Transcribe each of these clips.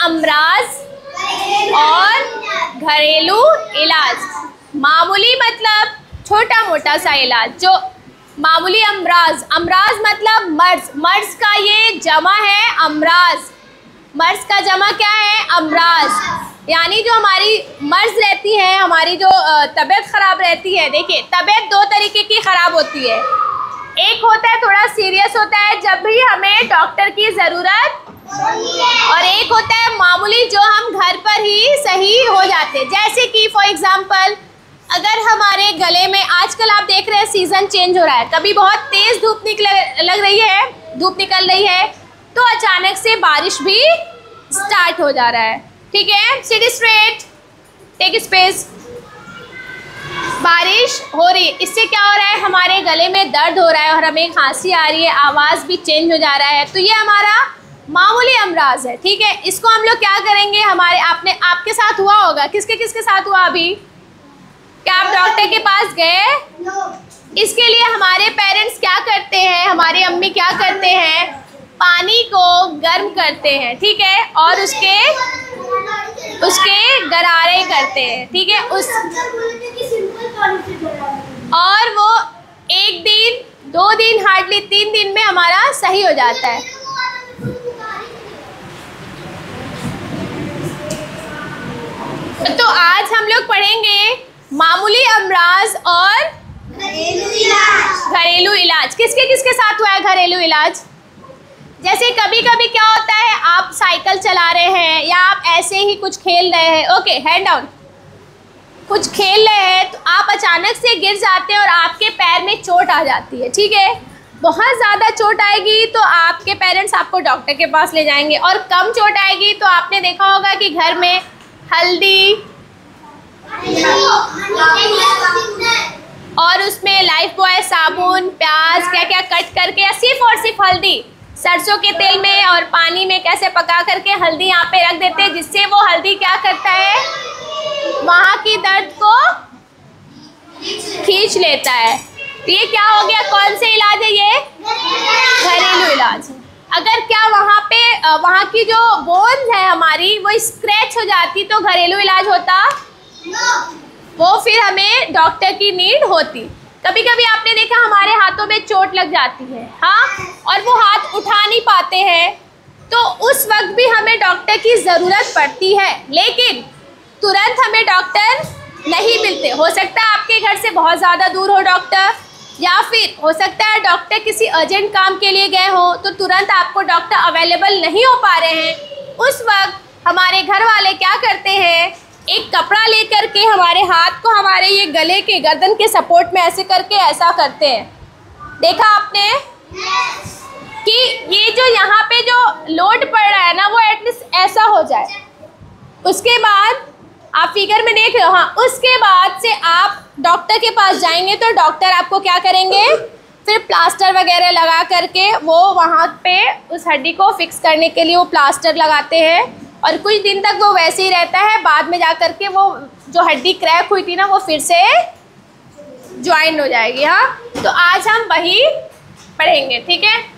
अमराज और घरेलू इलाज। मामूली मतलब छोटा मोटा सा इलाज, जो मामूली। अमराज, अमराज मतलब मर्ज, मर्ज का ये जमा है अमराज। मर्ज का जमा क्या है? अमराज। यानी जो हमारी मर्ज रहती है, हमारी जो तबीयत ख़राब रहती है। देखिए, तबीयत दो तरीके की ख़राब होती है। एक होता है थोड़ा सीरियस होता है जब भी हमें डॉक्टर की ज़रूरत, और एक होता है मामूली जो हम घर पर ही सही हो जाते हैं। जैसे कि फॉर एग्जांपल, अगर हमारे गले में, आजकल आप देख रहे हैं सीज़न चेंज हो रहा है, कभी बहुत तेज़ धूप धूप निकल रही है, तो अचानक से बारिश भी स्टार्ट हो जा रहा है। ठीक है, सिट स्ट्रेट, टेक स्पेस। बारिश हो रही है, इससे क्या हो रहा है? हमारे गले में दर्द हो रहा है और हमें खांसी आ रही है, आवाज़ भी चेंज हो जा रहा है, तो ये हमारा मामूली अमराज है। ठीक है, इसको हम लोग क्या करेंगे? आपके साथ हुआ होगा, किसके किसके साथ हुआ अभी? क्या आप डॉक्टर के पास गए? इसके लिए हमारे पेरेंट्स क्या करते हैं, हमारी अम्मी क्या करते हैं? पानी को गर्म करते हैं, ठीक है, और उसके गरारे करते हैं। ठीक है, और वो 1 दिन 2 दिन, हार्डली 3 दिन में हमारा सही हो जाता है। तो आज हम लोग पढ़ेंगे मामूली अमराज और घरेलू इलाज। किसके किसके साथ हुआ है घरेलू इलाज? जैसे कभी कभी क्या होता है, आप साइकिल चला रहे हैं या आप ऐसे ही कुछ खेल रहे हैं, ओके, हैंड डाउन, कुछ खेल रहे हैं, तो आप अचानक से गिर जाते हैं और आपके पैर में चोट आ जाती है। ठीक है, बहुत ज़्यादा चोट आएगी तो आपके पेरेंट्स आपको डॉक्टर के पास ले जाएंगे, और कम चोट आएगी तो आपने देखा होगा कि घर में हल्दी और उसमें लाइफ बॉय साबुन, प्याज क्या क्या कट करके, या सिर्फ और सिर्फ हल्दी सरसों के तेल में और पानी में कैसे पका करके हल्दी यहाँ पे रख देते हैं, जिससे वो हल्दी क्या करता है? वहाँ की दर्द को खींच लेता है। तो ये क्या हो गया? कौन से इलाज है ये? घरेलू इलाज। अगर क्या वहाँ की जो बोन्स है हमारी वो स्क्रैच हो जाती तो घरेलू इलाज होता? वो फिर हमें डॉक्टर की नीड होती। कभी कभी आपने देखा हमारे हाथों में चोट लग जाती है, हाँ, और वो हाथ उठा नहीं पाते हैं, तो उस वक्त भी हमें डॉक्टर की ज़रूरत पड़ती है, लेकिन तुरंत हमें डॉक्टर नहीं मिलते। हो सकता है आपके घर से बहुत ज़्यादा दूर हो डॉक्टर, या फिर हो सकता है डॉक्टर किसी अर्जेंट काम के लिए गए हो, तो तुरंत आपको डॉक्टर अवेलेबल नहीं हो पा रहे हैं। उस वक्त हमारे घर वाले क्या करते हैं? एक कपड़ा लेकर के हमारे हाथ को हमारे ये गले के गर्दन के सपोर्ट में ऐसे करके ऐसा करते हैं। देखा आपने कि ये जो यहाँ पे जो लोड पड़ रहा है ना, वो एटलीस्ट ऐसा हो जाए। उसके बाद आप फिगर में देख रहे हो, हाँ, उसके बाद से आप डॉक्टर के पास जाएंगे तो डॉक्टर आपको क्या करेंगे? फिर प्लास्टर वगैरह लगा करके वो वहाँ पे उस हड्डी को फिक्स करने के लिए वो प्लास्टर लगाते हैं, और कुछ दिन तक वो वैसे ही रहता है। बाद में जा कर के वो जो हड्डी क्रैक हुई थी ना, वो फिर से ज्वाइन हो जाएगी। हाँ, तो आज हम वही पढ़ेंगे, ठीक है।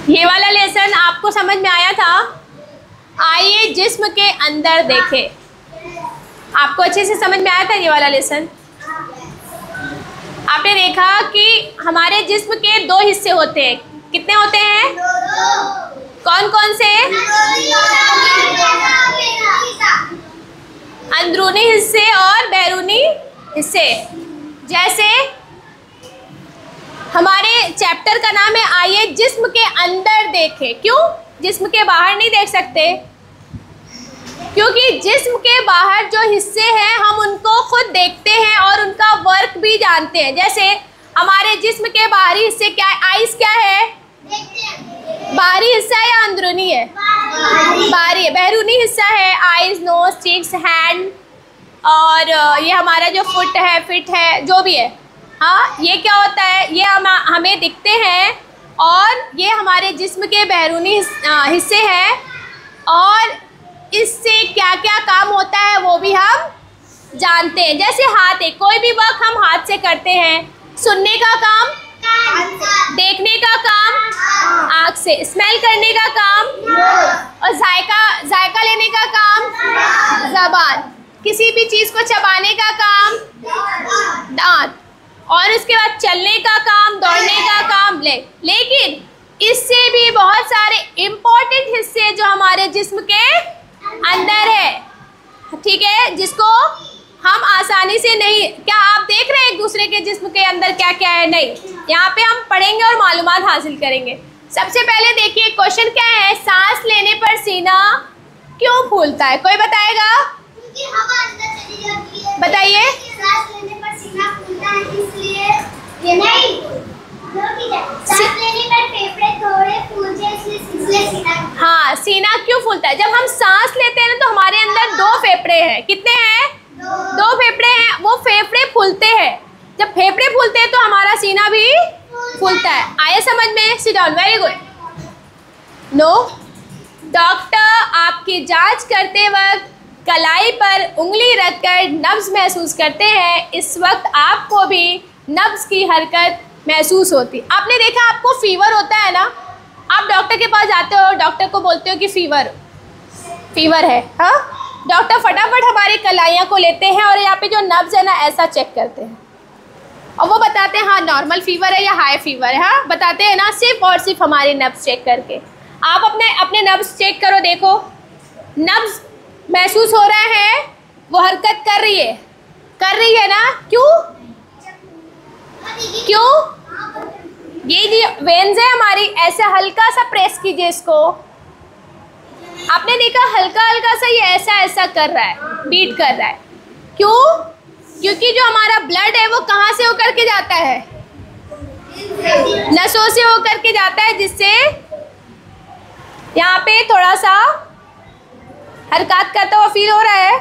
ये वाला लेसन आपको समझ में आया था? आइए जिस्म के अंदर देखें। आपको अच्छे से समझ में आया था ये वाला लेसन? आपने देखा कि हमारे जिस्म के 2 हिस्से होते हैं। कितने होते हैं? कौन कौन से? अंदरूनी हिस्से और बैरूनी हिस्से। जैसे हमारे चैप्टर का नाम है आइए जिस्म के अंदर देखें। क्यों? जिस्म के बाहर नहीं देख सकते? क्योंकि जिस्म के बाहर जो हिस्से हैं हम उनको खुद देखते हैं और उनका वर्क भी जानते हैं। जैसे हमारे जिस्म के बाहरी हिस्से क्या है? आइस क्या है? बाहरी हिस्सा है या अंदरूनी है? बाहरी है। बैरूनी हिस्सा है आइस, नोज, चीक्स, हैंड, और ये हमारा जो फुट है, फिट है, जो भी है। हाँ, ये क्या होता है? ये हमें दिखते हैं और ये हमारे जिस्म के बैरूनी हिस्से हैं, और इससे क्या क्या काम होता है वो भी हम जानते हैं। जैसे हाथ है, कोई भी वर्क हम हाथ से करते हैं। सुनने का काम, देखने का काम आँख से, स्मेल करने का काम, और जायका लेने का काम ज़बान, किसी भी चीज़ को चबाने का काम दांत, और उसके बाद चलने का काम, दौड़ने का काम लेकिन इससे भी बहुत सारे इम्पोर्टेंट हिस्से जो हमारे जिस्म के अंदर है, ठीक है, जिसको हम आसानी से नहीं, क्या आप देख रहे हैं एक दूसरे के जिस्म के अंदर क्या क्या है? नहीं, यहाँ पे हम पढ़ेंगे और मालूमात हासिल करेंगे। सबसे पहले देखिए क्वेश्चन क्या है, सांस लेने पर सीना क्यों फूलता है? कोई बताएगा? क्योंकि हवा अंदर चली जाती है। बताइए। सांस लेने पर सीना फूलता है, इसलिए ये नहीं, सांस लेने पर फेफड़े थोड़े फूलते हैं, इसलिए सीना। हाँ, सीना क्यों फूलता है? जब हम सांस लेते हैं ना तो हमारे अंदर दो फेफड़े हैं। कितने हैं? दो फेफड़े हैं। वो फेफड़े फूलते हैं। जब फेफड़े फूलते हैं तो हमारा सीना भी फूलता है। आया समझ में? Sit down. Very good. No, doctor आपकी जांच करते वक्त कलाई पर उंगली रखकर नब्ज महसूस करते हैं। इस वक्त आपको भी नब्ज की हरकत महसूस होती। आपने देखा, आपको फीवर होता है ना, आप डॉक्टर के पास जाते हो, डॉक्टर को बोलते हो कि फीवर है। हाँ, डॉक्टर फटाफट हमारी कलाइयाँ को लेते हैं और यहाँ पे जो नब्ज है ना ऐसा चेक करते हैं और वो बताते हैं हाँ नॉर्मल फीवर है या हाई फीवर है। हाँ, बताते हैं ना, सिर्फ और सिर्फ हमारे नब्ज चेक करके। आप अपने नब्ज चेक करो, देखो नब्ज महसूस हो रहा है, वो हरकत कर रही है ना? क्यों? ये जो वेन्स है हमारी, ऐसे हल्का सा प्रेस कीजिए इसको। आपने देखा हल्का हल्का सा ये ऐसा कर रहा है, बीट कर रहा है। क्यों? क्योंकि जो हमारा ब्लड है वो कहाँ से होकर के जाता है? नसों से होकर के जाता है, जिससे यहाँ पे थोड़ा सा हरकत करता हुआ फील हो रहा है।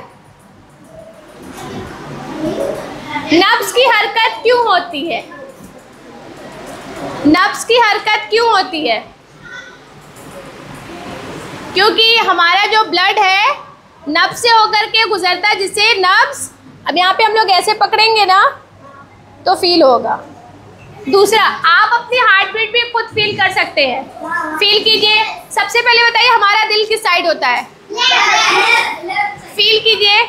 नब्ज की हरकत क्यों होती है? नब्ज की हरकत क्यों होती है? क्योंकि हमारा जो ब्लड है नब्ज से होकर के गुजरता है, जिससे नब्ज, अब यहाँ पे हम लोग ऐसे पकड़ेंगे ना तो फील होगा। दूसरा, आप अपनी हार्ट बीट भी खुद फील कर सकते हैं। फील कीजिए। सबसे पहले बताइए हमारा दिल किस साइड होता है? फील कीजिए।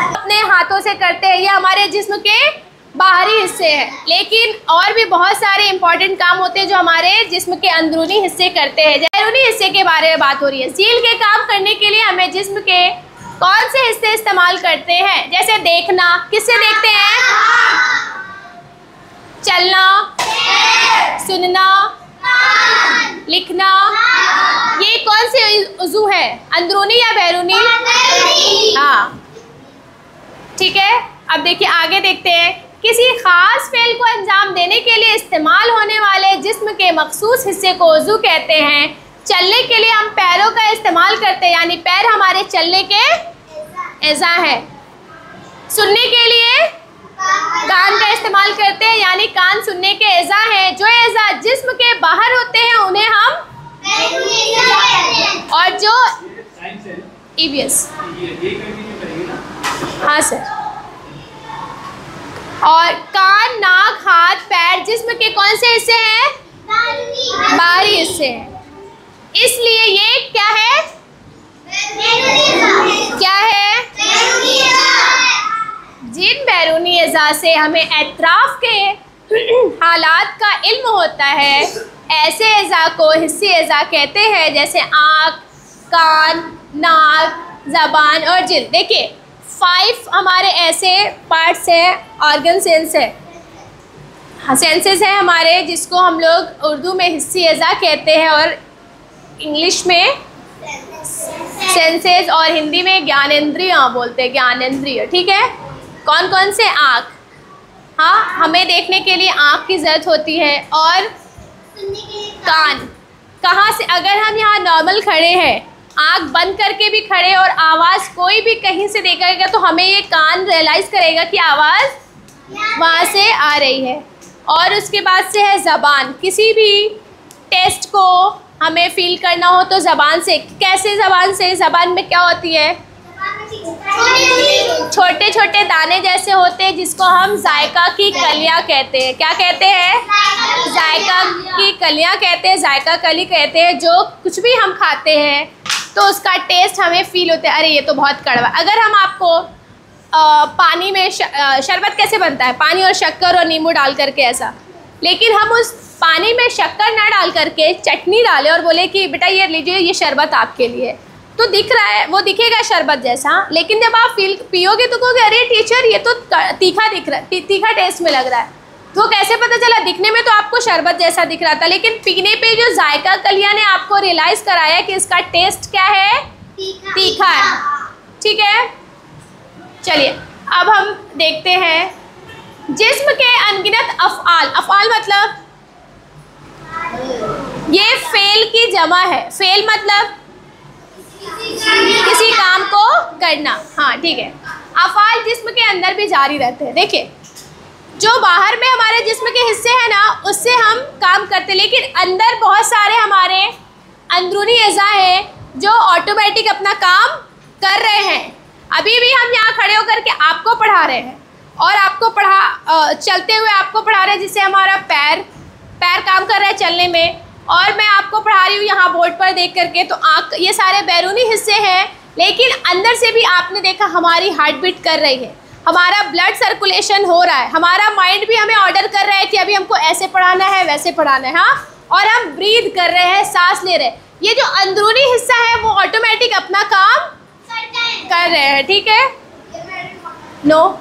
अपने हाथों से करते हैं, ये हमारे जिस्म के बाहरी हिस्से हैं, लेकिन और भी बहुत सारे इंपॉर्टेंट काम होते हैं जो हमारे जिस्म के अंदरूनी हिस्से करते हैं। बैरूनी हिस्से के बारे में बात हो रही है। सील के काम करने के लिए हमें जिस्म के कौन से हिस्से इस्तेमाल करते हैं? जैसे देखना, किससे देखते हैं? चलना, सुनना, लिखना, ये कौन से उज़ू है? अंदरूनी या बैरूनी? हाँ, ठीक है। अब देखिए आगे देखते हैं। किसी खास फेल को अंजाम देने के लिए इस्तेमाल होने वाले जिस्म के मखसूस हिस्से को उज़ू कहते हैं। चलने के लिए हम पैरों का इस्तेमाल करते हैं, यानी पैर हमारे चलने के एज़ा है। सुनने के लिए कान का इस्तेमाल करते हैं, यानी कान सुनने के एज़ा है। जो एज़ा जिस्म के बाहर होते हैं उन्हें हम, और जो ईवीएस, हाँ सर, और कान, नाक, हाथ, पैर जिस्म के कौन से हिस्से हैं? बाहरी हिस्से हैं। इसलिए ये क्या है? क्या है? जिन बैरूनी एज़ा से हमें एतराफ़ के हालात का इल्म होता है, ऐसे एज़ा को हिस्सी एज़ा कहते हैं, जैसे आँख, कान, नाक, ज़बान और जिल्द। देखिए 5 हमारे ऐसे पार्ट्स हैं, ऑर्गन सेंस है, सेंसेस हैं हमारे, जिसको हम लोग उर्दू में हिस्सी एज़ा कहते हैं और इंग्लिश में सेंसेस, और हिंदी में ज्ञानेंद्रियाँ बोलते हैं, ज्ञानेंद्रिय, ठीक है। कौन कौन से? आँख, हाँ, हमें देखने के लिए आँख की ज़रूरत होती है, और कान। कहाँ से? अगर हम यहाँ नॉर्मल खड़े हैं, आँख बंद करके भी खड़े, और आवाज़ कोई भी कहीं से देखेगा तो हमें ये कान रियलाइज़ करेगा कि आवाज़ वहाँ से आ रही है। और उसके बाद से है ज़बान। किसी भी टेस्ट को हमें फील करना हो तो ज़बान से। कैसे ज़बान से? ज़बान में क्या होती है? छोटे छोटे दाने जैसे होते हैं, जिसको हम जायका की कलियाँ कहते हैं। क्या कहते हैं? जायका की कलियाँ कहते हैं, जायका कली कहते हैं। जो कुछ भी हम खाते हैं तो उसका टेस्ट हमें फील होता है, अरे ये तो बहुत कड़वा। अगर हम आपको पानी में शरबत कैसे बनता है? पानी और शक्कर और नींबू डाल करके ऐसा, लेकिन हम उस पानी में शक्कर ना डाल करके चटनी डालें और बोले कि बेटा ये लीजिए, ये शरबत आपके लिए, तो दिख रहा है, वो दिखेगा शरबत जैसा, लेकिन जब आप पियोगे तो कहोगे अरे टीचर ये तो तीखा दिख रहा है, तीखा टेस्ट में लग रहा है। तो कैसे पता चला? दिखने में तो आपको शरबत जैसा दिख रहा था, लेकिन पीने पे जो जायका कलियाँ ने आपको रियलाइज़ कराया कि इसका टेस्ट क्या है? तीखा है, ठीक है। चलिए अब हम देखते हैं जिस्म के अनगिनत अफ़आल। अफ़आल मतलब ये फेल की जमा है। फेल मतलब किसी काम को करना, हाँ ठीक है। अफ़आल जिस्म के अंदर भी जारी रहते हैं। देखिए, जो बाहर में हमारे जिस्म के हिस्से हैं ना, उससे हम काम करते, लेकिन अंदर बहुत सारे हमारे अंदरूनी अज़ा हैं जो ऑटोमेटिक अपना काम कर रहे हैं। अभी भी हम यहाँ खड़े होकर के आपको पढ़ा रहे हैं, और आपको चलते हुए आपको पढ़ा रहे हैं, जिससे हमारा पैर काम कर रहा है चलने में, और मैं आपको पढ़ा रही हूँ यहाँ बोर्ड पर देख करके। तो आँख, ये सारे बैरूनी हिस्से हैं, लेकिन अंदर से भी आपने देखा हमारी हार्ट बीट कर रही है, हमारा ब्लड सर्कुलेशन हो रहा है, हमारा माइंड भी हमें ऑर्डर कर रहा है कि अभी हमको ऐसे पढ़ाना है, वैसे पढ़ाना है, हाँ। और हम ब्रीथ कर रहे हैं, सांस ले रहे हैं। ये जो अंदरूनी हिस्सा है वो ऑटोमेटिक अपना काम कर रहे हैं, ठीक है। नो,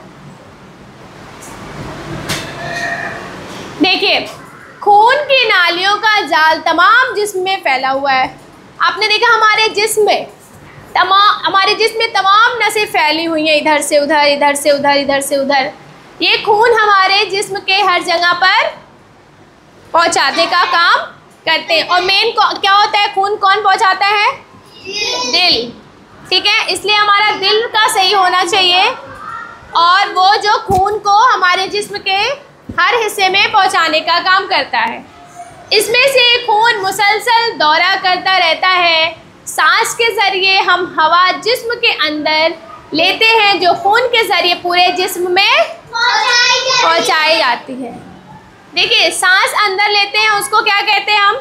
देखिए, खून की नालियों का जाल तमाम जिस्म में फैला हुआ है। आपने देखा हमारे जिस्म में तमाम नसें फैली हुई हैं, इधर से उधर, इधर से उधर, इधर से उधर। ये खून हमारे जिस्म के हर जगह पर पहुंचाने का काम करते हैं। और मेन क्या होता है? खून कौन पहुंचाता है? दिल, ठीक है। इसलिए हमारा दिल का सही होना चाहिए, और वो जो खून को हमारे जिस्म के हर हिस्से में पहुंचाने का काम करता है। इसमें से खून मुसलसल दौरा करता रहता है। सांस के ज़रिए हम हवा जिस्म के अंदर लेते हैं, जो खून के ज़रिए पूरे जिस्म में पहुंचाई जाती है। देखिए, सांस अंदर लेते हैं, उसको क्या कहते हैं हम?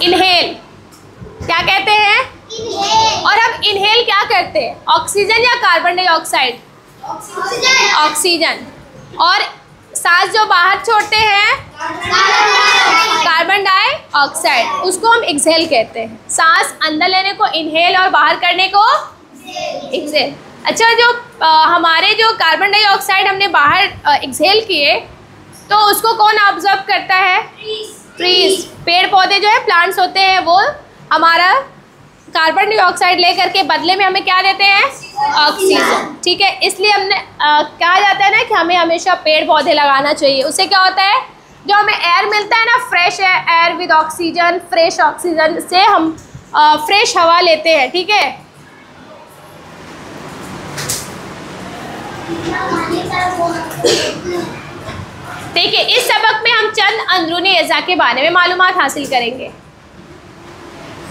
इनहेल। क्या कहते हैं? और हम इनहेल क्या करते हैं? ऑक्सीजन या कार्बन डाइऑक्साइड? ऑक्सीजन। और सांस जो बाहर छोड़ते हैं कार्बन डाइऑक्साइड, उसको हम एक्सहेल कहते हैं। सांस अंदर लेने को इनहेल और बाहर करने को एक्सहेल। अच्छा, जो हमारे जो कार्बन डाइऑक्साइड हमने बाहर एक्सहेल किए, तो उसको कौन ऑब्जर्व करता है? ट्रीज, पेड़ पौधे जो है, प्लांट्स होते हैं, वो हमारा कार्बन डाइऑक्साइड लेकर के बदले में हमें क्या देते हैं? ऑक्सीजन, ठीक है। इसलिए हमने कहा जाता है ना कि हमें हमेशा पेड़ पौधे लगाना चाहिए। उससे क्या होता है? जो हमें एयर मिलता है ना, fresh air with oxygen, fresh oxygen से हम फ्रेश हवा लेते हैं, ठीक है। देखिए, इस सबक में हम चंद अंदरूनी अज़ा के बारे में मालूमात हासिल करेंगे।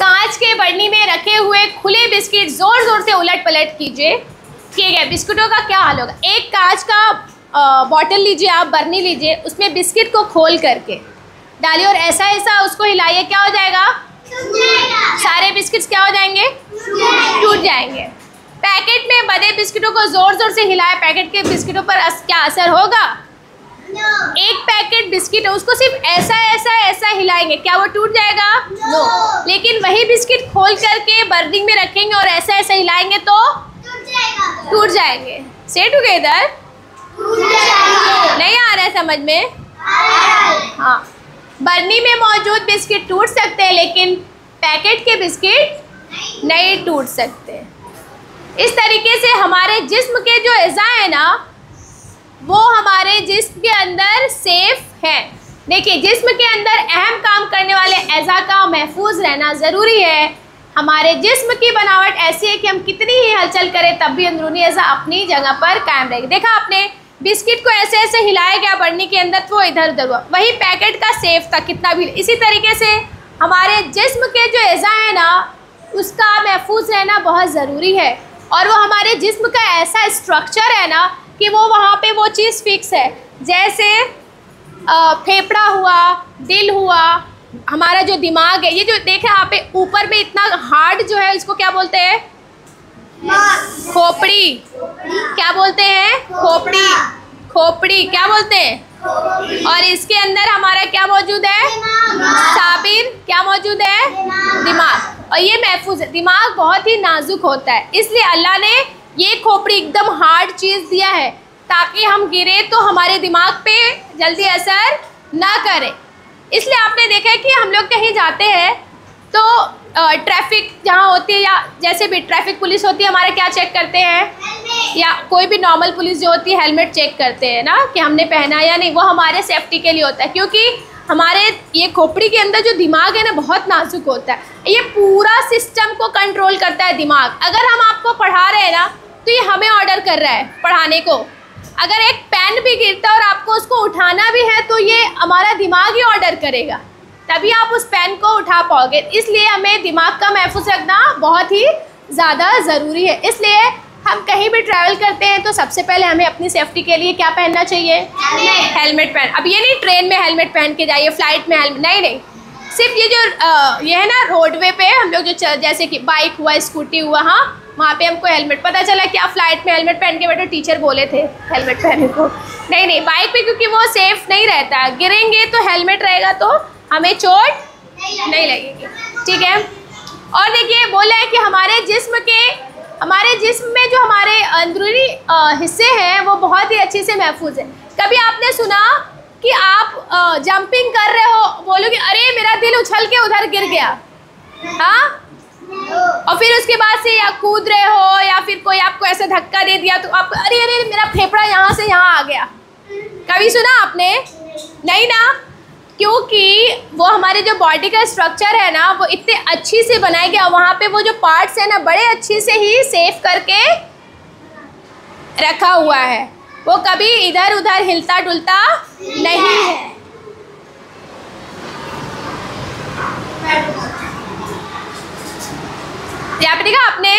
कांच के बरनी में रखे हुए खुले बिस्किट ज़ोर ज़ोर से उलट पलट किए गए। बिस्किटों का क्या हाल होगा? एक कांच का बॉटल लीजिए, आप बरनी लीजिए, उसमें बिस्किट को खोल करके डालिए और ऐसा ऐसा उसको हिलाइए, क्या हो जाएगा? सारे बिस्किट्स क्या हो जाएंगे? टूट जाएंगे। पैकेट में बंधे बिस्किटों को ज़ोर ज़ोर से हिलाए, पैकेट के बिस्किटों पर क्या असर होगा? एक पैकेट बिस्किट है, उसको सिर्फ ऐसा ऐसा ऐसा हिलाएंगे, क्या वो टूट जाएगा? नो। लेकिन वही बिस्किट खोल करके बर्निंग में रखेंगे और ऐसा ऐसा हिलाएंगे तो टूट जाएंगे। से टुगेदर, नहीं आ रहा है समझ में? हाँ, बर्नी में मौजूद बिस्किट टूट सकते हैं, लेकिन पैकेट के बिस्किट नहीं टूट सकते। इस तरीके से हमारे जिस्म के जो अज़ा है ना, वो हमारे जिस्म के अंदर सेफ है। देखिए, जिस्म के अंदर अहम काम करने वाले अज़ा का महफूज रहना ज़रूरी है। हमारे जिस्म की बनावट ऐसी है कि हम कितनी ही हलचल करें तब भी अंदरूनी अज़ा अपनी जगह पर कायम रहेगी। देखा आपने, बिस्किट को ऐसे ऐसे हिलाया गया बढ़नी के अंदर तो वो इधर उधर हुआ, वही पैकेट का सेफ था कितना भी। इसी तरीके से हमारे जिस्म के जो अज़ा है ना, उसका महफूज रहना बहुत ज़रूरी है। और वो हमारे जिस्म का ऐसा स्ट्रक्चर है ना कि वो वहाँ पे वो चीज़ फिक्स है। जैसे फेफड़ा हुआ, दिल हुआ, हमारा जो दिमाग है, ये जो देखें यहाँ पे ऊपर में इतना हार्ड जो है, इसको क्या बोलते हैं? खोपड़ी। क्या बोलते हैं? खोपड़ी। खोपड़ी क्या बोलते हैं? और इसके अंदर हमारा क्या मौजूद है? साबिर। क्या मौजूद है? दिमाग। और ये महफूज है। दिमाग बहुत ही नाजुक होता है, इसलिए अल्लाह ने ये खोपड़ी एकदम हार्ड चीज़ दिया है ताकि हम गिरे तो हमारे दिमाग पे जल्दी असर ना करे। इसलिए आपने देखा है कि हम लोग कहीं जाते हैं तो ट्रैफिक जहाँ होती है, या जैसे भी ट्रैफिक पुलिस होती है, हमारे क्या चेक करते हैं, या कोई भी नॉर्मल पुलिस जो होती है हेलमेट चेक करते हैं ना कि हमने पहना या नहीं। वो हमारे सेफ्टी के लिए होता है, क्योंकि हमारे ये खोपड़ी के अंदर जो दिमाग है ना, बहुत नाजुक होता है। ये पूरा सिस्टम को कंट्रोल करता है दिमाग। अगर हम आपको पढ़ा रहे हैं ना, तो ये हमें ऑर्डर कर रहा है पढ़ाने को। अगर एक पेन भी गिरता है और आपको उसको उठाना भी है, तो ये हमारा दिमाग ही ऑर्डर करेगा, तभी आप उस पेन को उठा पाओगे। इसलिए हमें दिमाग का महफूज रखना बहुत ही ज़्यादा ज़रूरी है। इसलिए हम कहीं भी ट्रैवल करते हैं तो सबसे पहले हमें अपनी सेफ्टी के लिए क्या पहनना चाहिए? हेलमेट पहन। अब ये नहीं ट्रेन में हेलमेट पहन के जाइए, फ्लाइट में हेलमेट नहीं, सिर्फ ये जो ये है ना रोडवे पे हम लोग जो जैसे कि बाइक हुआ, स्कूटी हुआ, हाँ वहाँ पे हमको हेलमेट, पता चला क्या फ्लाइट में हेलमेट पहन के बैठे, टीचर बोले थे हेलमेट पहनने को। नहीं, बाइक पे क्योंकि वो सेफ नहीं रहता, गिरेंगे तो हेलमेट रहेगा तो हमें चोट नहीं लगेगी, ठीक है। और देखिए, बोला है कि हमारे जिस्म में जो हमारे अंदरूनी हिस्से हैं वो बहुत ही अच्छे से महफूज है। कभी आपने सुना कि आप जंपिंग कर रहे हो, बोलोगे अरे मेरा दिल उछल के उधर गिर गया, हाँ, और फिर उसके बाद से या कूद रहे हो या फिर कोई आपको ऐसा धक्का दे दिया तो आप अरे मेरा फेफड़ा यहाँ से यहाँ आ गया। कभी सुना आपने? नहीं ना, क्योंकि वो हमारे जो बॉडी का स्ट्रक्चर है ना, वो इतने अच्छी से बनाया गया, वहाँ पे वो जो पार्ट्स है ना, बड़े अच्छे से ही सेफ करके रखा हुआ है। वो कभी इधर उधर हिलता डुलता नहीं है। यहाँ पे देखा आपने,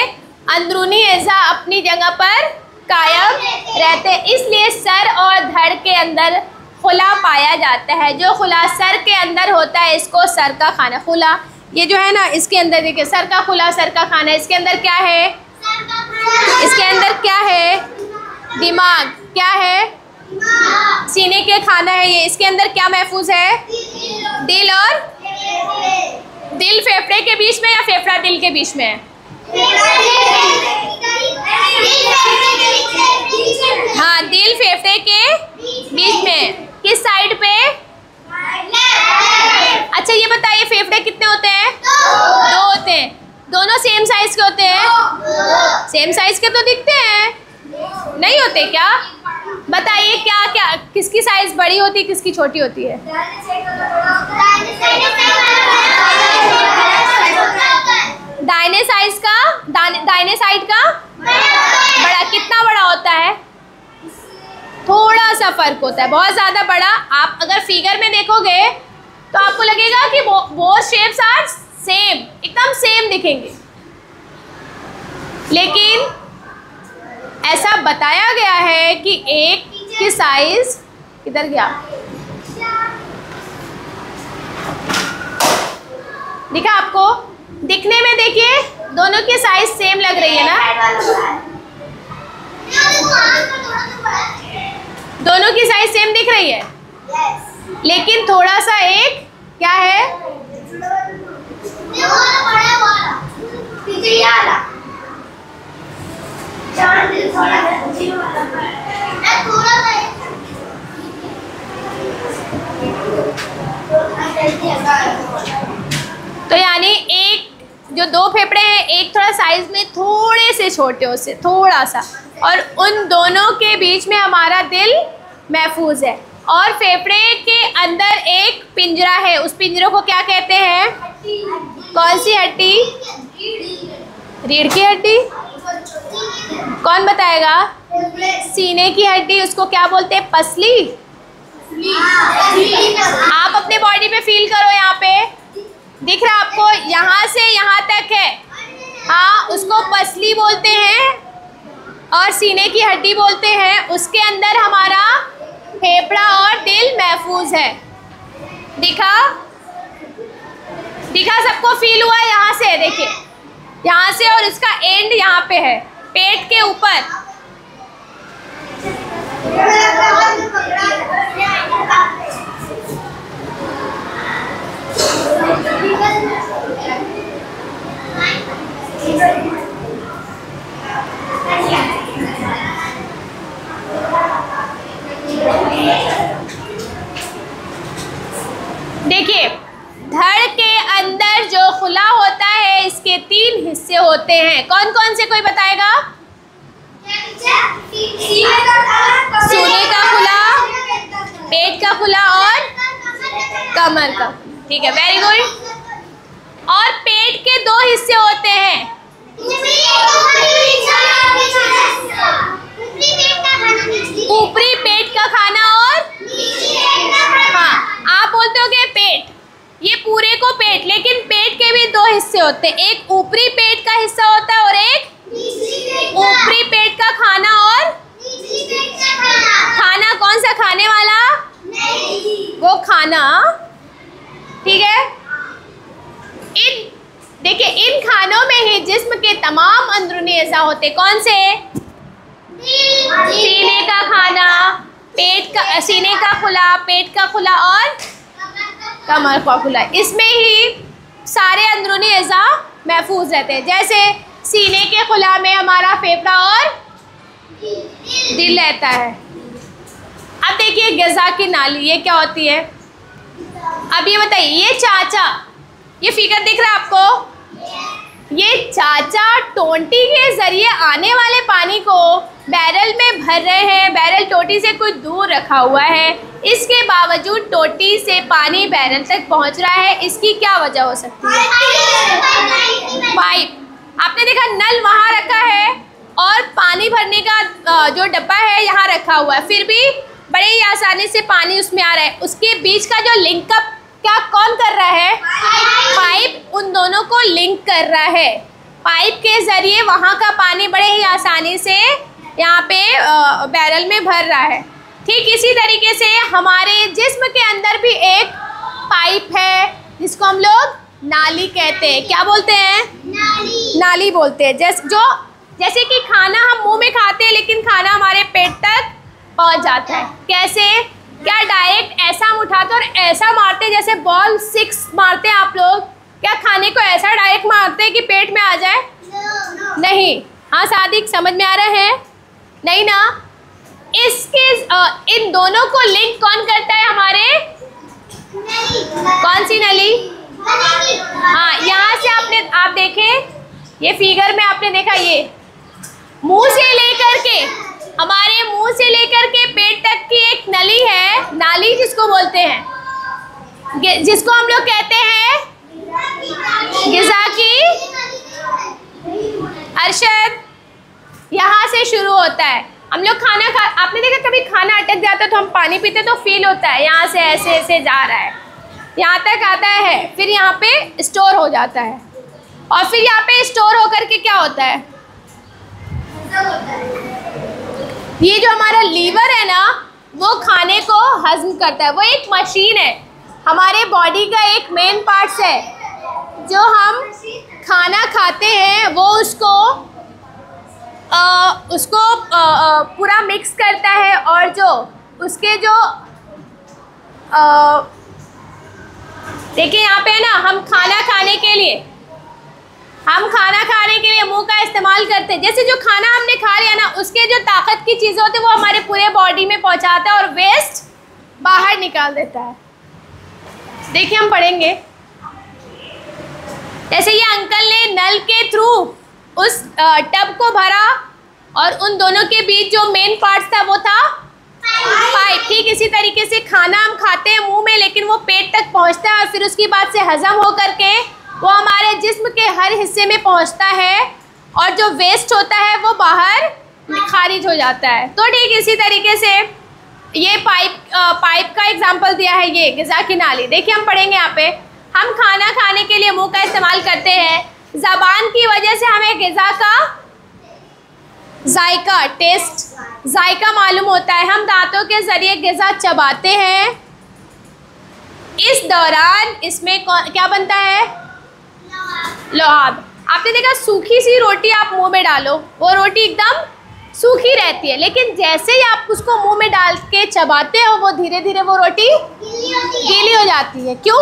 अंदरूनी अज़ा अपनी जगह पर कायम रहते हैं, इसलिए सर और धड़ के अंदर खुला पाया जाता है। जो खुला सर के अंदर होता है, इसको सर का खाना, खुला ये जो है ना, इसके अंदर देखिए सर का खुला, सर का खाना। इसके अंदर क्या है? इसके अंदर क्या है? दिमाग। क्या है? सीने के खाना है ये। इसके अंदर क्या महफूज है? दिल। और दिल फेफड़े के बीच में या फेफड़ा दिल के बीच में है? हाँ, दिल फेफड़े के बीच में। किस साइड पे? अच्छा ये बताइए, फेफड़े कितने होते हैं? दो होते हैं। दोनों सेम साइज के होते हैं? सेम साइज के तो दिखते हैं, नहीं होते क्या? बताइए क्या क्या, किसकी साइज बड़ी होती है, किसकी छोटी होती है? दाहिने साइज का, दाहिने साइड का बड़ा। कितना बड़ा होता है? थोड़ा सा फर्क होता है, बहुत ज़्यादा बड़ा। आप अगर फिगर में देखोगे तो आपको लगेगा कि बोथ शेप्स आर सेम, एकदम सेम दिखेंगे, लेकिन ऐसा बताया गया है कि एक की साइज किधर गया, दिखा आपको? दिखने में देखिए दोनों की साइज सेम लग रही है ना, दोनों की साइज सेम दिख रही है, लेकिन थोड़ा सा एक क्या है, तो यानी एक दो फेफड़े हैं, एक थोड़ा साइज में थोड़े से छोटे उससे थोड़ा सा, और उन दोनों के बीच में हमारा दिल महफूज है। और फेफड़े के अंदर एक पिंजरा है, उस पिंजरे को क्या कहते हैं? कौन सी हड्डी? रीढ़ की हड्डी। कौन बताएगा? सीने की हड्डी, उसको क्या बोलते हैं? पसली। आप अपने बॉडी पे फील करो, यहाँ पे दिख रहा आपको, यहाँ से यहाँ तक है, हाँ, उसको पसली बोलते हैं और सीने की हड्डी बोलते हैं। उसके अंदर हमारा फेफड़ा और दिल महफूज है। दिखा? दिखा सबको? फील हुआ? यहाँ से देखिए, यहाँ से, और इसका एंड यहाँ पे है, पेट के ऊपर। देखिए, धड़ के अंदर जो खुला होता है, इसके 3 हिस्से होते हैं। कौन कौन से, कोई बताएगा? सीने का खुला, पेट का खुला और कमर का। ठीक है, वेरी गुड। और पेट के 2 हिस्से होते हैं, ऊपरी पेट का खाना और, हाँ, आप बोलते हो कि पेट, ये पूरे को पेट, लेकिन पेट के भी 2 हिस्से होते हैं, एक ऊपरी पेट का हिस्सा होता है और एक ऊपरी पेट का खाना। और खाना कौन सा? खाने वाला वो खाना। ठीक है, देखिए, इन खानों में ही जिस्म के तमाम अंदरूनी अज़ा होते। कौन से? सीने का खाना, पेट का, सीने का खुला, पेट का खुला और कमर का खुला। इसमें ही सारे अंदरूनी अज़ा महफूज रहते हैं। जैसे सीने के खुला में हमारा फेफड़ा और दिल रहता है। अब देखिए ग़िज़ा की नाली, ये क्या होती है? अब ये बताइए, ये चाचा, ये फिगर दिख रहा है आपको? ये चाचा टोंटी के ज़रिए आने वाले पानी को बैरल में भर रहे हैं। बैरल टोटी से कुछ दूर रखा हुआ है, इसके बावजूद टोटी से पानी बैरल तक पहुंच रहा है। इसकी क्या वजह हो सकती है? पाइप। आपने देखा नल वहाँ रखा है और पानी भरने का जो डब्बा है यहाँ रखा हुआ है, फिर भी बड़े ही आसानी से पानी उसमें आ रहा है। उसके बीच का जो लिंकअप क्या कौन कर रहा है? पाइप उन दोनों को लिंक कर रहा है। पाइप के ज़रिए वहाँ का पानी बड़े ही आसानी से यहाँ पे बैरल में भर रहा है। ठीक इसी तरीके से हमारे जिस्म के अंदर भी एक पाइप है जिसको हम लोग नाली कहते हैं। क्या बोलते हैं? नाली बोलते हैं। जैसे कि खाना हम मुंह में खाते हैं, लेकिन खाना हमारे पेट तक पहुंच जाता है। कैसे? क्या डायरेक्ट ऐसा हम उठाते और ऐसा मारते जैसे बॉल 6 मारते हैं आप लोग? क्या खाने को ऐसा डायरेक्ट मारते हैं कि पेट में आ जाए? नहीं। हाँ सादिक, समझ में आ रहा है? नहीं ना? इसके इन दोनों को लिंक कौन करता है? हमारे कौन सी नली? हाँ, यहाँ से आप देखें, ये फिगर में आपने देखा, ये मुंह से लेकर के, हमारे मुंह से लेकर के पेट तक की एक नली है, नाली जिसको बोलते हैं, जिसको हम लोग कहते हैं ग़िज़ा की। अरशद, यहाँ से शुरू होता है। हम लोग खाना आपने देखा कभी खाना अटक जाता है तो हम पानी पीते तो फील होता है, यहाँ से ऐसे ऐसे जा रहा है, यहाँ तक आता है, फिर यहाँ पे स्टोर हो जाता है, और फिर यहाँ पे स्टोर होकर के क्या होता है? ये जो हमारा लीवर है ना, वो खाने को हजम करता है। वो एक मशीन है, हमारे बॉडी का एक मेन पार्ट्स है। जो हम खाना खाते हैं वो उसको पूरा मिक्स करता है, और जो उसके जो देखिए यहाँ पे ना, हम खाना खाने के लिए मुंह का इस्तेमाल करते हैं। जैसे जो खाना हमने खा लिया ना, उसके जो ताकत की चीज़ें होती है वो हमारे पूरे बॉडी में पहुंचाता है और वेस्ट बाहर निकाल देता है। देखिए हम पढ़ेंगे, जैसे ये अंकल ने नल के थ्रू उस टब को भरा और उन दोनों के बीच जो मेन पार्ट था वो था पाइप। ठीक इसी तरीके से खाना हम खाते हैं मुंह में, लेकिन वो पेट तक पहुंचता है और फिर उसकी बाद से हजम हो करके वो हमारे जिस्म के हर हिस्से में पहुंचता है और जो वेस्ट होता है वो बाहर खारिज हो जाता है। तो ठीक इसी तरीके से ये पाइप का एग्जांपल दिया है, ये ग़िज़ा की नाली। देखिए हम पढ़ेंगे यहाँ पे, हम खाना खाने के लिए मुंह का इस्तेमाल करते हैं। ज़बान की वजह से हमें ग़िज़ा का जायका, टेस्ट, जायका मालूम होता है। हम दांतों के ज़रिए ग़िज़ा चबाते हैं। इस दौरान इसमें क्या बनता है? लुआब। आपने देखा सूखी सी रोटी आप मुंह में डालो, वो रोटी एकदम सूखी रहती है, लेकिन जैसे ही आप उसको मुंह में डाल के चबाते हो वो धीरे धीरे वो रोटी गीली हो जाती है। क्यों?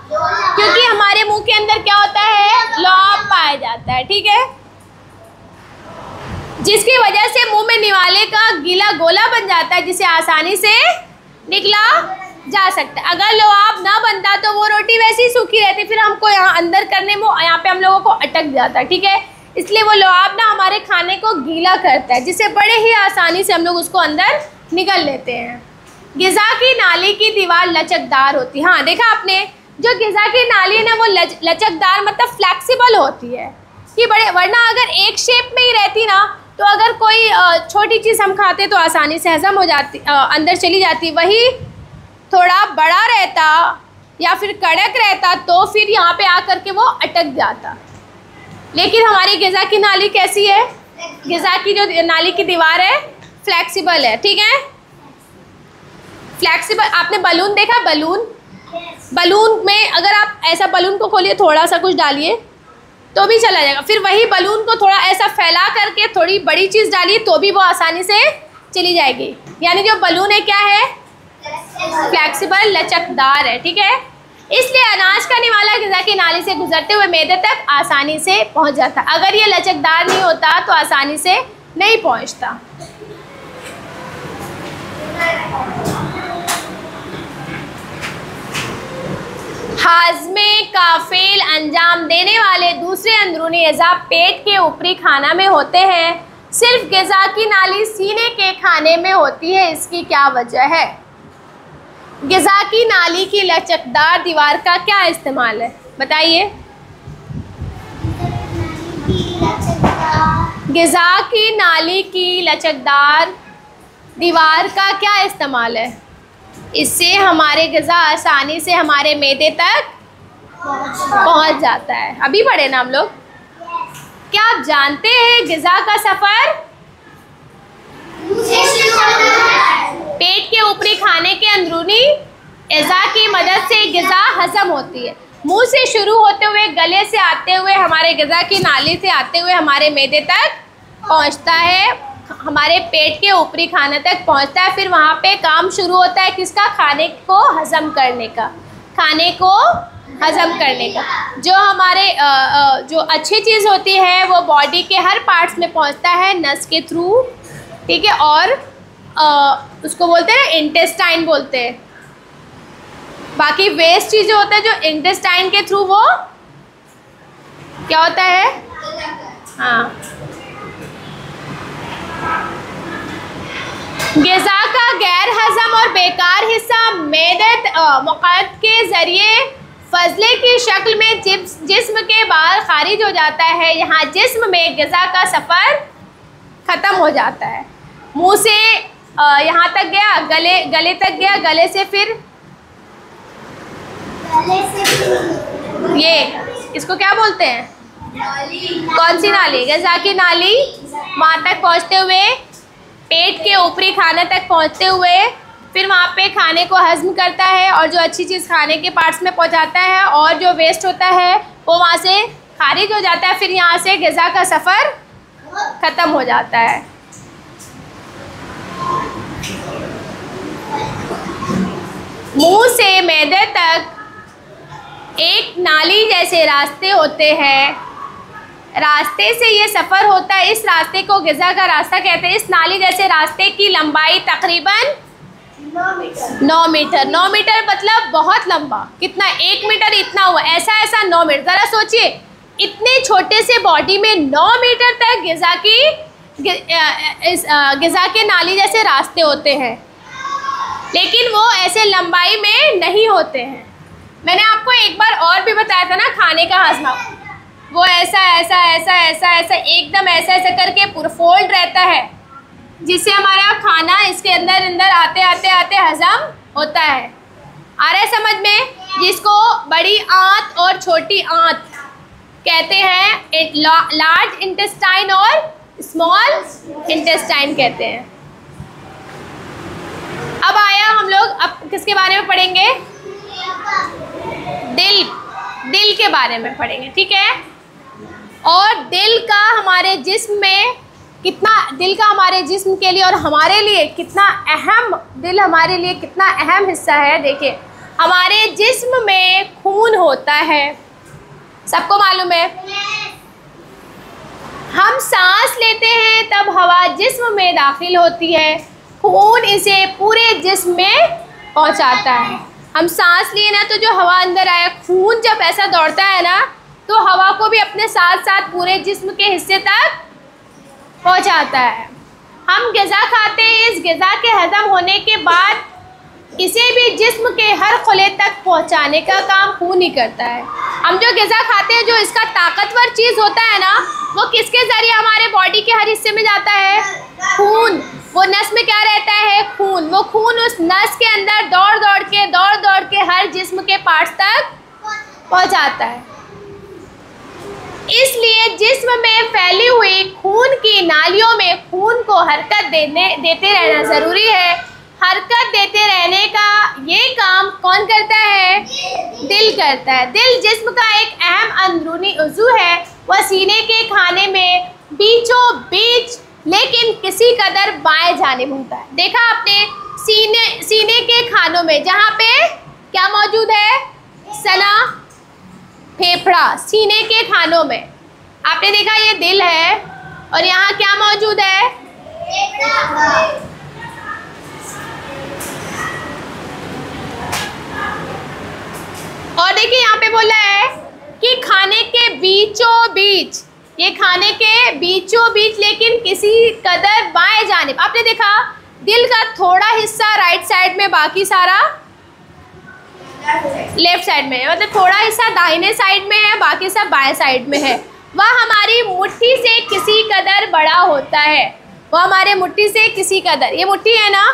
क्योंकि हमारे मुंह के अंदर क्या होता है? लुआब पाया जाता है। ठीक है, जिसकी वजह से मुंह में निवाले का गीला गोला बन जाता है, जिसे आसानी से निकला जा सकता है। अगर लुआब ना बनता तो वो रोटी वैसे ही सूखी रहती, फिर हमको यहाँ अंदर करने में यहाँ पे हम लोगों को अटक जाता है। ठीक है, इसलिए वो लुआब ना हमारे खाने को गीला करता है, जिससे बड़े ही आसानी से हम लोग उसको अंदर निगल लेते हैं। ग़िज़ा की नाली की दीवार लचकदार होती है। हाँ देखा आपने, जो ग़िज़ा की नाली है ना वो लचकदार मतलब फ्लैक्सिबल होती है कि बड़े, वरना अगर एक शेप में ही रहती ना तो अगर कोई छोटी चीज़ हम खाते तो आसानी से हजम हो जाती, अंदर चली जाती। वही थोड़ा बड़ा रहता या फिर कड़क रहता तो फिर यहाँ पे आकर के वो अटक जाता। लेकिन हमारी ग़िज़ा की नाली कैसी है? ग़िज़ा की जो नाली की दीवार है फ्लैक्सिबल है। ठीक है, फ्लैक्सिबल। आपने बलून देखा? बलून में अगर आप ऐसा बलून को खोलिए, थोड़ा सा कुछ डालिए तो भी चला जाएगा, फिर वही बलून को थोड़ा ऐसा फैला करके थोड़ी बड़ी चीज़ डालिए तो भी वो आसानी से चली जाएगी। यानी जो बलून है क्या है? फ्लैक्सिबल, लचकदार है। ठीक है, इसलिए अनाज का निवाला ग़िज़ा की नाली से गुजरते हुए मैदे तक आसानी से पहुंच जाता। अगर ये लचकदार नहीं होता तो आसानी से नहीं पहुंचता। हाज़मे का फ़ेल अंजाम देने वाले दूसरे अंदरूनी अज़ा पेट के ऊपरी खाना में होते हैं। सिर्फ ग़िज़ा की नाली सीने के खाने में होती है, इसकी क्या वजह है? ग़िज़ा की नाली की लचकदार दीवार का क्या इस्तेमाल है? बताइए। ग़िज़ा की नाली की लचकदार दीवार का क्या इस्तेमाल है? इससे हमारे ग़िज़ा आसानी से हमारे मैदे तक पहुंच जाता है। अभी पढ़े ना हम लोग। क्या आप जानते हैं ग़िज़ा का सफ़र पेट के ऊपरी खाने के अंदरूनी अज़ा की मदद से ग़िज़ा हज़म होती है। मुंह से शुरू होते हुए गले से आते हुए हमारे ग़िज़ा की नाली से आते हुए हमारे मैदे तक पहुंचता है, हमारे पेट के ऊपरी खाने तक पहुंचता है। फिर वहाँ पे काम शुरू होता है किसका? खाने को हज़म करने का, खाने को हज़म करने का। जो हमारे जो अच्छी चीज़ होती है वो बॉडी के हर पार्ट्स में पहुँचता है नस के थ्रू। ठीक है, और उसको बोलते हैं ना इंटेस्टाइन बोलते हैं। बाकी वेस्ट चीज़ जो होता है जो इंटेस्टाइन के थ्रू वो क्या होता है? हाँ, ग़िज़ा का गैर हज़म और बेकार हिस्सा मैदे मुक़द्दस के ज़रिए फजले की शक्ल में जिस्म के बाहर खारिज हो जाता है। यहाँ जिस्म में ग़िज़ा का सफ़र ख़त्म हो जाता है। मुंह से यहाँ तक गया, गले तक गया, गले से फिर ये इसको क्या बोलते हैं? कौन सी नाली? ग़िज़ा की नाली। वहाँ तक पहुँचते हुए पेट के ऊपरी खाने तक पहुँचते हुए फिर वहाँ पे खाने को हज़म करता है और जो अच्छी चीज़ खाने के पार्ट्स में पहुँचाता है और जो वेस्ट होता है वो वहाँ से खारिज हो जाता है। फिर यहाँ से ग़िज़ा का सफ़र ख़त्म हो जाता है। मुंह से मैदे तक एक नाली जैसे रास्ते होते हैं, रास्ते से ये सफ़र होता है। इस रास्ते को ग़िज़ा का रास्ता कहते हैं। इस नाली जैसे रास्ते की लंबाई तकरीबन 9 मीटर। 9 मीटर मतलब बहुत लंबा। कितना? 1 मीटर इतना हुआ। ऐसा ऐसा 9 मीटर। ज़रा सोचिए, इतने छोटे से बॉडी में 9 मीटर तक ग़िज़ा के नाली जैसे रास्ते होते हैं, लेकिन वो ऐसे लंबाई में नहीं होते हैं। मैंने आपको एक बार और भी बताया था ना खाने का हाजमा, वो ऐसा ऐसा ऐसा ऐसा ऐसा एकदम ऐसा ऐसा करके पूरा फोल्ड रहता है, जिससे हमारा खाना इसके अंदर आते आते आते हजम होता है। आ रहा है समझ में? जिसको बड़ी आंत और छोटी आंत कहते हैं, लार्ज इंटेस्टाइन और स्मॉल इंटेस्टाइन कहते हैं। अब आया हम लोग, अब किसके बारे में पढ़ेंगे? दिल के बारे में पढ़ेंगे, ठीक है। और दिल का हमारे जिस्म में कितना, दिल का हमारे जिस्म के लिए और हमारे लिए कितना अहम, दिल हमारे लिए कितना अहम हिस्सा है। देखिए, हमारे जिस्म में खून होता है, सबको मालूम है। हम सांस लेते हैं तब हवा जिस्म में दाखिल होती है, खून इसे पूरे जिस्म में पहुंचाता है। हम सांस लिए ना, तो जो हवा अंदर आया, खून जब ऐसा दौड़ता है ना, तो हवा को भी अपने साथ साथ पूरे जिस्म के हिस्से तक पहुंचाता है। हम ग़िज़ा खाते हैं, इस ग़िज़ा के हज़म होने के बाद इसे भी जिस्म के हर खुले तक पहुंचाने का काम खून ही करता है। हम जो ग़िज़ा खाते हैं, जो इसका ताकतवर चीज़ होता है ना, वो किसके ज़रिए हमारे बॉडी के हर हिस्से में जाता है? खून। वो नस में क्या रहता है? खून। वो खून उस नस के अंदर दौड़ दौड़ के हर जिस्म के पार्ट्स तक पहुंचाता है। इसलिए जिस्म में फैली हुई खून की नालियों में खून को हरकत देते रहना ज़रूरी है। हरकत देते रहने का ये काम कौन करता है? दिल करता है। दिल जिस्म का एक अहम अंदरूनी उज़ू है। वह सीने के खाने में बीचों बीच, लेकिन किसी कदर बाएं जानिब होता है। देखा आपने, सीने के खानों में जहाँ पे क्या मौजूद है? सना, फेफड़ा। सीने के खानों में आपने देखा ये दिल है, और यहाँ क्या मौजूद है? और देखिए यहाँ पे बोला है कि खाने के बीचों बीच, ये खाने के बीचों बीच लेकिन किसी कदर बाएं जानिब। आपने देखा दिल का थोड़ा हिस्सा राइट साइड में, बाकी सारा लेफ्ट साइड में है, मतलब थोड़ा हिस्सा दाहिने साइड में है, बाकी सब बाएं साइड में है। वह हमारी मुट्ठी से किसी कदर बड़ा होता है। वह हमारे मुट्ठी से किसी कदर, ये मुट्ठी है ना,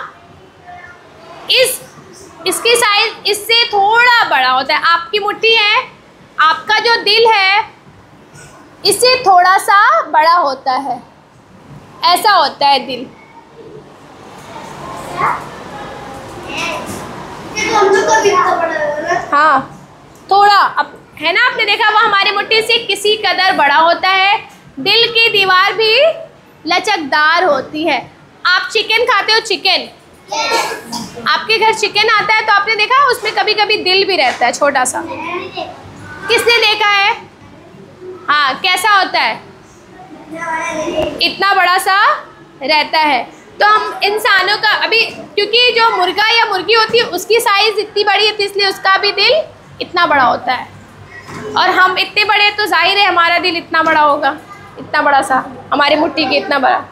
इसकी साइज इससे थोड़ा बड़ा होता है। आपकी मुट्ठी है, आपका जो दिल है, इससे थोड़ा सा बड़ा होता है। ऐसा होता है दिल। हाँ, थोड़ा, अब है ना, आपने देखा वो हमारी मुट्ठी से किसी कदर बड़ा होता है। दिल की दीवार भी लचकदार होती है। आप चिकन खाते हो, चिकन, आपके घर चिकन आता है तो आपने देखा उसमें कभी कभी दिल भी रहता है, छोटा सा। किसने देखा है? हाँ, कैसा होता है? इतना बड़ा सा रहता है। तो हम इंसानों का अभी, क्योंकि जो मुर्गा या मुर्गी होती है उसकी साइज़ इतनी बड़ी होती है, इसलिए उसका भी दिल इतना बड़ा होता है। और हम इतने बड़े, तो जाहिर है हमारा दिल इतना बड़ा होगा, इतना बड़ा सा, हमारी मुट्ठी के इतना बड़ा।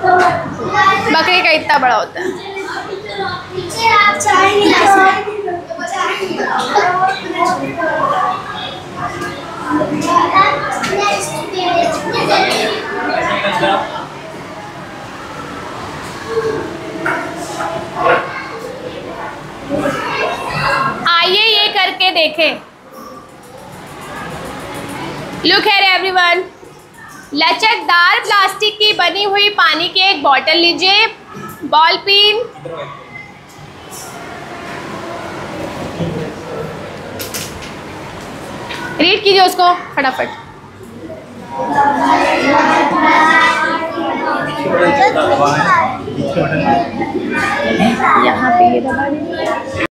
बकरे का इतना बड़ा होता है। आइए ये करके देखें। Look here everyone. लचकदार प्लास्टिक की बनी हुई पानी की एक बोतल लीजिए, बॉल पिन, रीड कीजिए उसको फटाफट। यहाँ पे ये दबा दीजिए।